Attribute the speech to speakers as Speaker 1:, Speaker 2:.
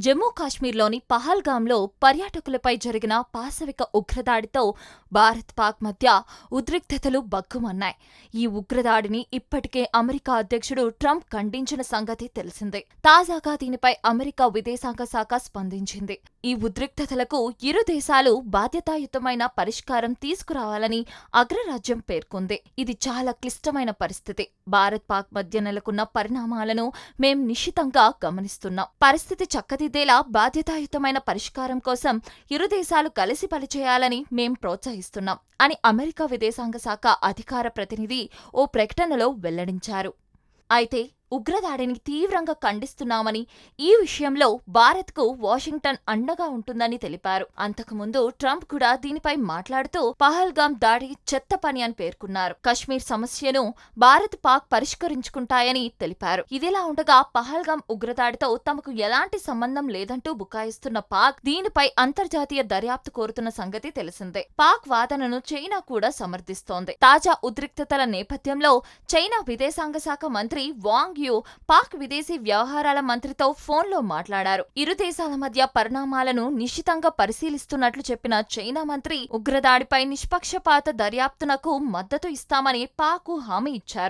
Speaker 1: జమ్మూ కాశ్మీర్లోని పహల్గాంలో పర్యాటకులపై జరిగిన పాశవిక ఉగ్రదాడితో భారత్ పాక్ మధ్య ఉద్రిక్తతలు భగ్గుమన్నాయి. ఈ ఉగ్రదాడిని ఇప్పటికే అమెరికా అధ్యక్షుడు ట్రంప్ ఖండించిన సంగతి తెలిసిందే. తాజాగా దీనిపై అమెరికా విదేశాంగ శాఖ స్పందించింది. ఈ ఉద్రిక్తతలకు ఇరు దేశాలు బాధ్యతాయుతమైన పరిష్కారం తీసుకురావాలని అగ్రరాజ్యం పేర్కొంది. ఇది చాలా క్లిష్టమైన పరిస్థితి. భారత్ పాక్ మధ్య నెలకొన్న పరిణామాలను మేం నిశితంగా గమనిస్తున్నాం. పరిస్థితి చక్కదిద్దేలా బాధ్యతాయుతమైన పరిష్కారం కోసం ఇరు దేశాలు కలిసి పనిచేయాలని మేం ప్రోత్సహిస్తున్నాం అని అమెరికా విదేశాంగ శాఖ అధికార ప్రతినిధి ఓ ప్రకటనలో వెల్లడించారు. అయితే ఉగ్రదాడిని తీవ్రంగా ఖండిస్తున్నామని, ఈ విషయంలో భారత్కు వాషింగ్టన్ అండగా ఉంటుందని తెలిపారు. అంతకుముందు ట్రంప్ కూడా దీనిపై మాట్లాడుతూ పహల్గాం దాడి చెత్త పని అని పేర్కొన్నారు. కశ్మీర్ సమస్యను భారత్ పాక్ పరిష్కరించుకుంటాయని తెలిపారు. ఇదిలా ఉండగా పహల్గాం ఉగ్రదాడితో తమకు ఎలాంటి సంబంధం లేదంటూ బుకాయిస్తున్న పాక్ దీనిపై అంతర్జాతీయ దర్యాప్తు కోరుతున్న సంగతి తెలిసిందే. పాక్ వాదనను చైనా కూడా సమర్థిస్తోంది. తాజా ఉద్రిక్తతల నేపథ్యంలో చైనా విదేశాంగ శాఖ మంత్రి వాంగ్ యు పాక్ విదేశీ వ్యవహారాల మంత్రితో ఫోన్లో మాట్లాడారు. ఇరు దేశాల మధ్య పరిణామాలను నిశితంగా పరిశీలిస్తున్నట్లు చెప్పిన చైనా మంత్రి ఉగ్రదాడిపై నిష్పక్షపాత దర్యాప్తునకు మద్దతు ఇస్తామని పాక్కు హామీ ఇచ్చారు.